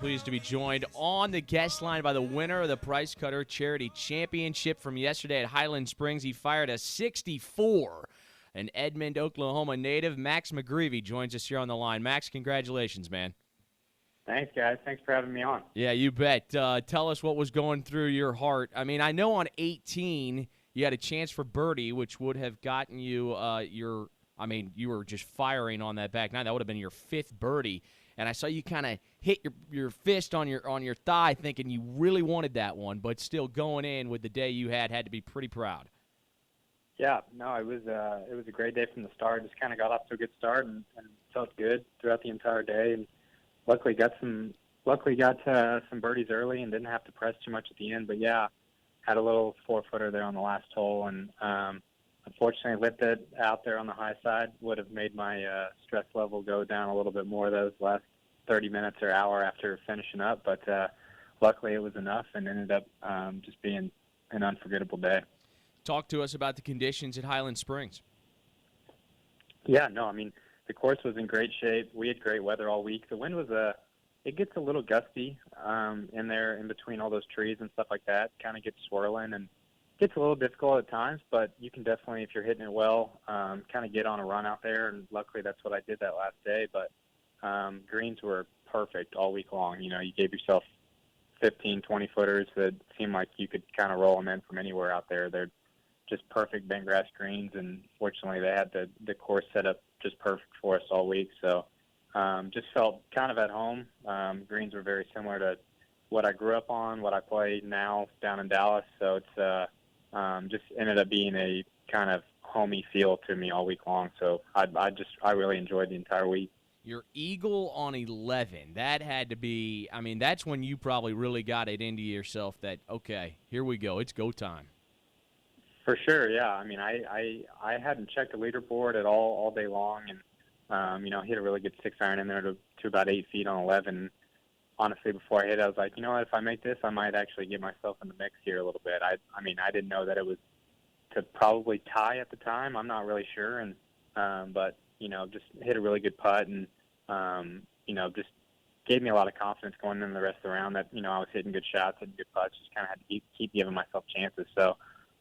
pleased to be joined on the guest line by the winner of the Price Cutter Charity Championship from yesterday at Highland Springs. He fired a 64. An Edmond, Oklahoma native, Max McGreevy, joins us here on the line. Max, congratulations, man. Thanks, guys. Thanks for having me on. Yeah, you bet. Tell us what was going through your heart. I mean, I know on 18 you had a chance for birdie, which would have gotten you you were just firing on that back nine. That would have been your 5th birdie. And I saw you kind of hit your fist on your thigh thinking you really wanted that one, but still going in with the day you had to be pretty proud. Yeah, no, it was a great day from the start. Just kind of got off to a good start and felt good throughout the entire day. And luckily got some birdies early and didn't have to press too much at the end. But yeah, had a little 4-footer there on the last hole, and unfortunately left it out there on the high side. Would have made my stress level go down a little bit more those last 30 minutes or hour after finishing up. But luckily it was enough and ended up just being an unforgettable day. Talk to us about the conditions at Highland Springs. Yeah, no, I mean, the course was in great shape. We had great weather all week. The wind was it gets a little gusty in there in between all those trees and stuff like that. Kind of gets swirling and gets a little difficult at times, but you can definitely, if you're hitting it well, kind of get on a run out there. And luckily that's what I did that last day. But greens were perfect all week long. You know, you gave yourself 15, 20 footers that seemed like you could kind of roll them in from anywhere out there. They're just perfect bent grass greens, and fortunately they had the course set up just perfect for us all week. So just felt kind of at home. Greens were very similar to what I grew up on, what I play now down in Dallas. So it's just ended up being a kind of homey feel to me all week long. So I really enjoyed the entire week. Your eagle on 11, that had to be, I mean, that's when you probably really got it into yourself that, okay, here we go, it's go time. For sure, yeah. I mean, I hadn't checked the leaderboard at all day long, and hit a really good 6-iron in there to about 8 feet on 11. Honestly, before I hit it, I was like, you know what, if I make this, I might actually get myself in the mix here a little bit. I mean, I didn't know that it was to probably tie at the time. I'm not really sure, and but just hit a really good putt, and just gave me a lot of confidence going into the rest of the round that I was hitting good shots, hitting good putts, just kind of had to keep giving myself chances. So.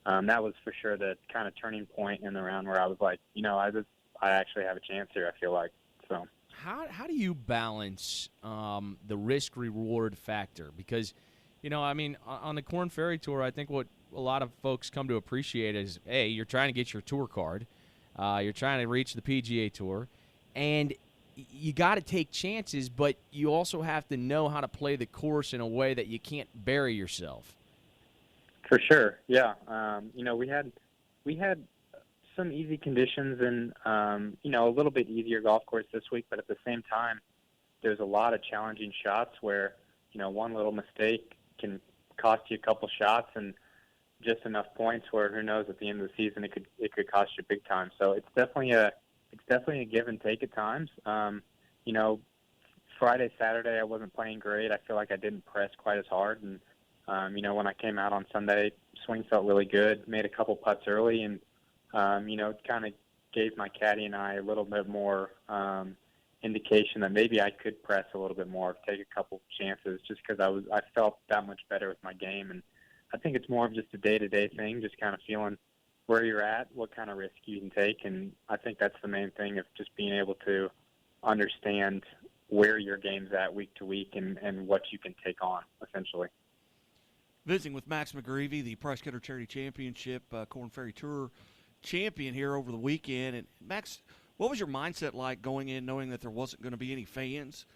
That was for sure the kind of turning point in the round where I was like, I actually have a chance here, I feel like. So how do you balance the risk-reward factor? Because, on the Korn Ferry Tour, I think what a lot of folks come to appreciate is, A, you're trying to get your tour card. You're trying to reach the PGA Tour. And you got to take chances, but you also have to know how to play the course in a way that you can't bury yourself. For sure, yeah. We had some easy conditions and a little bit easier golf course this week, but at the same time, there's a lot of challenging shots where one little mistake can cost you a couple shots and just enough points where who knows at the end of the season it could cost you big time. So it's definitely a give and take at times. Friday, Saturday, I wasn't playing great. I feel like I didn't press quite as hard, and when I came out on Sunday, swing felt really good, made a couple putts early, and, kind of gave my caddy and I a little bit more indication that maybe I could press a little bit more, take a couple chances, just because I felt that much better with my game. And I think it's more of just a day-to-day thing, just kind of feeling where you're at, what kind of risk you can take. And I think that's the main thing of just being able to understand where your game's at week to week and what you can take on, essentially. Visiting with Max McGreevy, the Price Cutter Charity Championship Korn Ferry Tour champion here over the weekend. And Max, what was your mindset like going in knowing that there wasn't going to be any fans?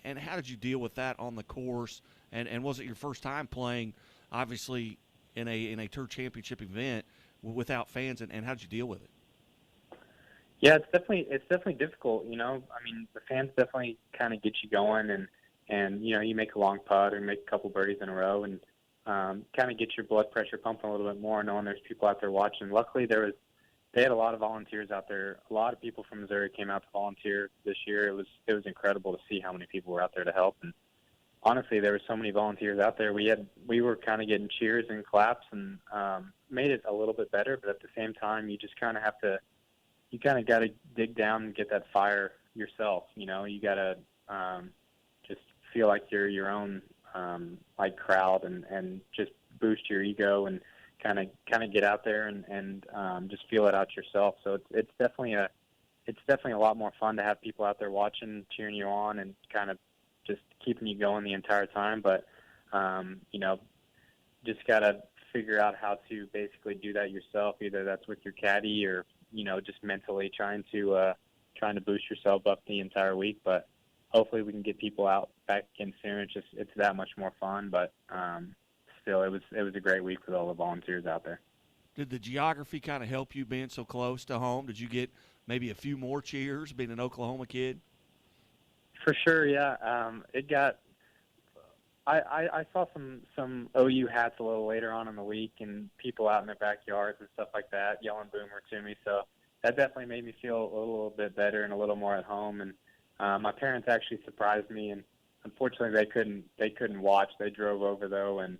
And how did you deal with that on the course? And was it your first time playing, obviously, in a Tour Championship event without fans? And how did you deal with it? Yeah, it's definitely difficult. I mean, the fans definitely kind of get you going, and you make a long putt or make a couple birdies in a row, and kind of get your blood pressure pumping a little bit more, knowing there's people out there watching. Luckily, they had a lot of volunteers out there. A lot of people from Missouri came out to volunteer this year. It was incredible to see how many people were out there to help. And honestly, there were so many volunteers out there. We were kind of getting cheers and claps, and made it a little bit better. But at the same time, you just kind of got to dig down and get that fire yourself. You got to just feel like you're your own like crowd, and just boost your ego and kind of get out there and just feel it out yourself. So it's definitely a lot more fun to have people out there watching, cheering you on, and kind of just keeping you going the entire time. But just gotta figure out how to basically do that yourself. Either that's with your caddy or just mentally trying to boost yourself up the entire week. But hopefully we can get people out back again soon. It's that much more fun. But still, it was a great week with all the volunteers out there. Did the geography kind of help you being so close to home? Did you get maybe a few more cheers being an Oklahoma kid? For sure, yeah. It got. I saw some OU hats a little later on in the week, and people out in their backyards and stuff like that yelling "Boomer" to me. So that definitely made me feel a little bit better and a little more at home. And my parents actually surprised me, and unfortunately they couldn't watch. They drove over though, and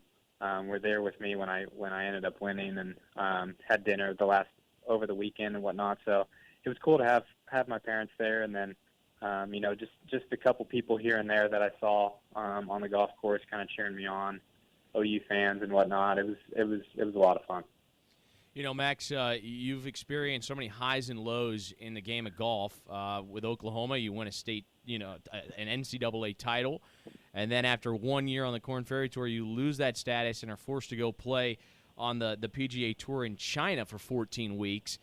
were there with me when I ended up winning, and had dinner over the weekend and whatnot. So it was cool to have my parents there, and then just a couple people here and there that I saw on the golf course kind of cheering me on, OU fans and whatnot. It was a lot of fun. Max, you've experienced so many highs and lows in the game of golf. With Oklahoma, you win a state, an NCAA title, and then after 1 year on the Korn Ferry Tour, you lose that status and are forced to go play on the PGA Tour in China for 14 weeks.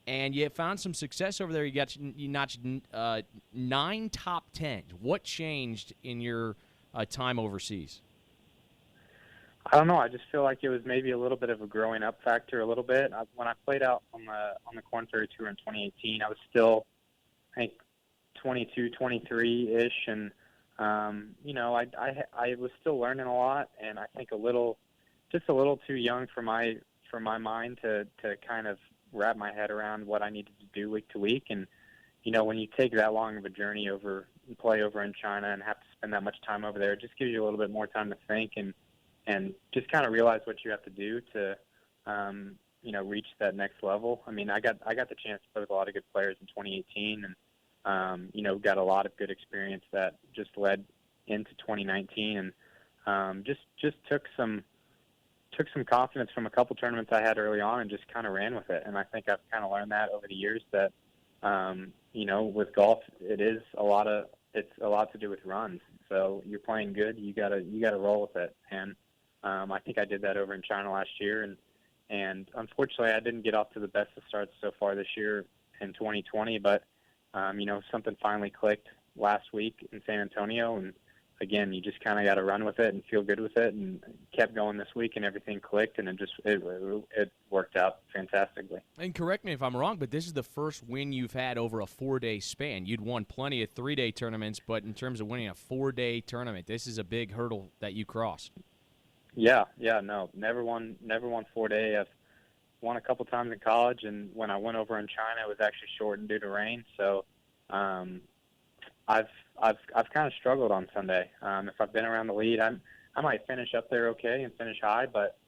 And you found some success over there. You notched 9 top 10s. What changed in your time overseas? I don't know. I just feel like it was maybe a little bit of a growing up factor a little bit. When I played out on the Korn Ferry Tour in 2018, I was still, I think, 22, 23-ish, and I was still learning a lot, and I think just a little too young for my mind to kind of wrap my head around what I needed to do week to week. And when you take that long of a journey play over in China and have to spend that much time over there, it just gives you a little bit more time to think and just kind of realize what you have to do to reach that next level. I mean, I got the chance to play with a lot of good players in 2018, and got a lot of good experience that just led into 2019, and just took some confidence from a couple tournaments I had early on and just kind of ran with it. And I think I've kind of learned that over the years that, with golf, it's a lot to do with runs. So you're playing good, you gotta roll with it. And I think I did that over in China last year. And unfortunately I didn't get off to the best of starts so far this year in 2020, but, something finally clicked last week in San Antonio, and again, you just kind of got to run with it and feel good with it, and kept going this week, and everything clicked, and it worked out fantastically. And correct me if I'm wrong, but this is the first win you've had over a 4-day span. You'd won plenty of 3-day tournaments, but in terms of winning a 4-day tournament, this is a big hurdle that you crossed. Yeah, no, never won 4-day. I've won a couple times in college, and when I went over in China, it was actually shortened due to rain. So, I've kind of struggled on Sunday. If I've been around the lead, I might finish up there okay and finish high, but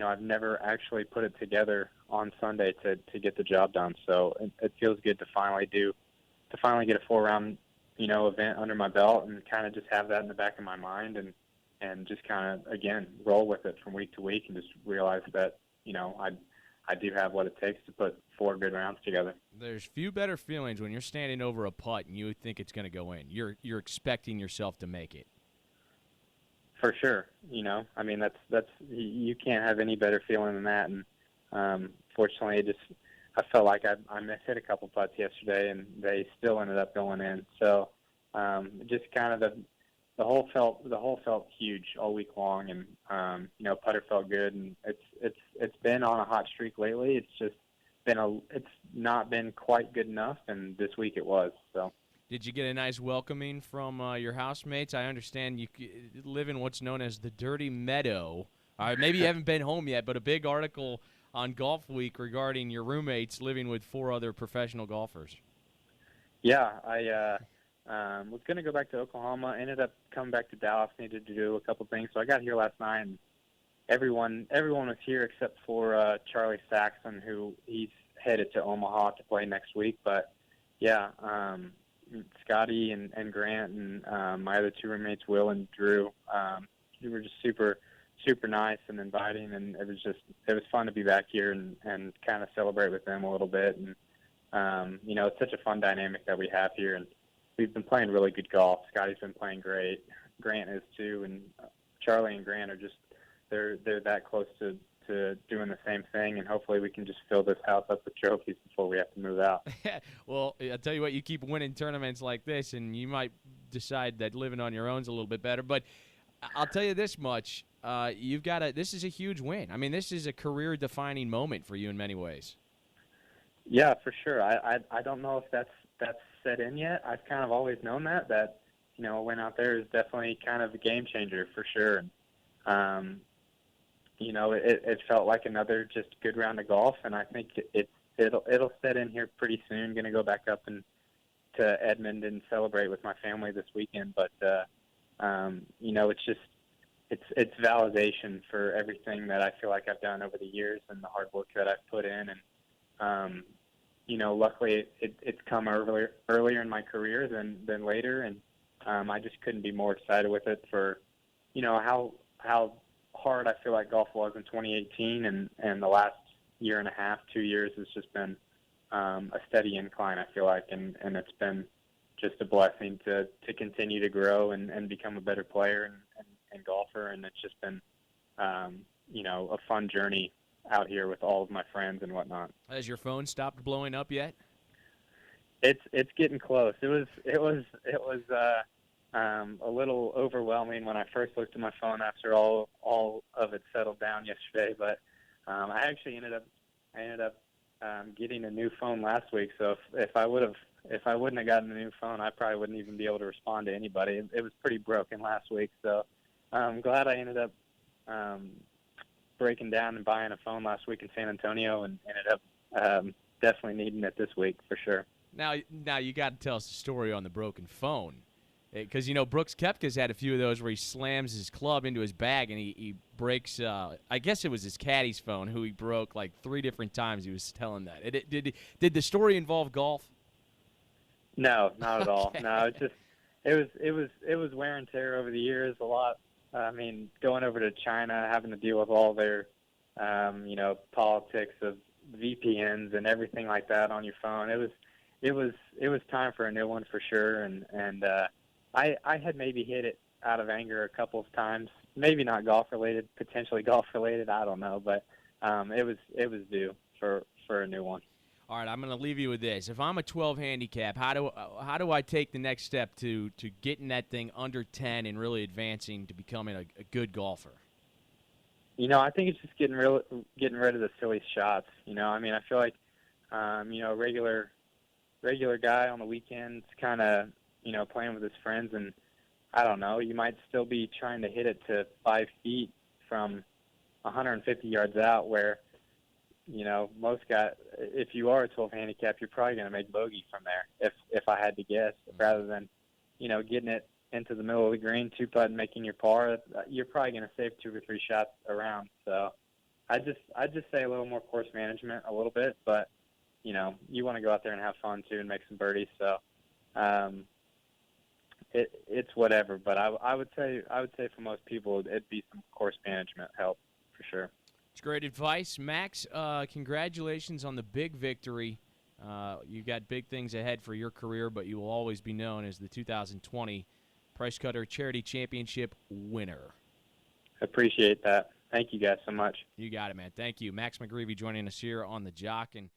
I've never actually put it together on Sunday to get the job done. So it feels good to finally get a 4-round event under my belt, and kind of just have that in the back of my mind, and just kind of again roll with it from week to week, and just realize that I do have what it takes to put 4 good rounds together. There's few better feelings when you're standing over a putt and you think it's going to go in. You're expecting yourself to make it. For sure. I mean, that's you can't have any better feeling than that. And fortunately, I felt like I hit a couple putts yesterday, and they still ended up going in. So just kind of the hole felt huge all week long, and putter felt good, and it's been on a hot streak lately. It's just it's not been quite good enough, and this week it was. So did you get a nice welcoming from your housemates? I understand you live in what's known as the Dirty Meadow. Maybe you haven't been home yet, but a big article on Golf Week regarding your roommates living with 4 other professional golfers. Yeah, I was going to go back to Oklahoma, ended up coming back to Dallas, needed to do a couple things. So I got here last night, and everyone was here except for Charlie Saxon, who he's headed to Omaha to play next week. But yeah, Scotty and Grant and my other two roommates, Will and Drew, they were just super nice and inviting, and it was fun to be back here and kind of celebrate with them a little bit. And it's such a fun dynamic that we have here, and we've been playing really good golf. Scotty's been playing great. Grant is too, and Charlie and Grant are just they're that close to doing the same thing, and hopefully we can just fill this house up with trophies before we have to move out. Well, I'll tell you what, you keep winning tournaments like this, and you might decide that living on your own is a little bit better. But I'll tell you this much. This is a huge win. I mean, this is a career-defining moment for you in many ways. Yeah, for sure. I don't know if that's set in yet. I've kind of always known that a win out there is definitely kind of a game changer for sure. And, it felt like another just good round of golf, and I think it'll set in here pretty soon. Going to go back up to Edmond and celebrate with my family this weekend. But it's validation for everything that I feel like I've done over the years and the hard work that I've put in. And luckily it's come earlier in my career than later, and I just couldn't be more excited with it for how hard I feel like golf was in 2018, and the last year and a half, 2 years has just been a steady incline, I feel like, and it's been just a blessing to continue to grow and become a better player and golfer, and it's just been a fun journey out here with all of my friends and whatnot. Has your phone stopped blowing up yet? It's getting close. It was a little overwhelming when I first looked at my phone after all of it settled down yesterday. But I actually ended up getting a new phone last week. So if I wouldn't have gotten a new phone, I probably wouldn't even be able to respond to anybody. It was pretty broken last week. So I'm glad I ended up breaking down and buying a phone last week in San Antonio, and ended up definitely needing it this week for sure. Now you got to tell us the story on the broken phone, because Brooks Koepka's had a few of those where he slams his club into his bag and he breaks. I guess it was his caddy's phone who he broke like 3 different times. He was telling that. Did the story involve golf? No, not at all. Okay. No, it was wear and tear over the years a lot. I mean, going over to China, having to deal with all their, politics of VPNs and everything like that on your phone. It was time for a new one for sure. And I had maybe hit it out of anger a couple of times, maybe not golf related, potentially golf related. I don't know, but it was due for a new one. All right, I'm going to leave you with this. If I'm a 12 handicap, how do I take the next step to getting that thing under 10 and really advancing to becoming a good golfer? I think it's just getting rid of the silly shots. I feel like regular guy on the weekends, kind of playing with his friends, and I don't know, you might still be trying to hit it to 5 feet from 150 yards out, where most guys, if you are a 12 handicap, you're probably going to make bogey from there, if I had to guess, rather than, getting it into the middle of the green, 2-putt and making your par. You're probably going to save 2 or 3 shots around. So I just say a little more course management a little bit, but, you want to go out there and have fun too and make some birdies. So it's whatever, but I would say for most people it'd be some course management help for sure. It's great advice. Max, congratulations on the big victory. You've got big things ahead for your career, but you will always be known as the 2020 Price Cutter Charity Championship winner. Appreciate that. Thank you guys so much. You got it, man. Thank you. Max McGreevy joining us here on the JOCK. And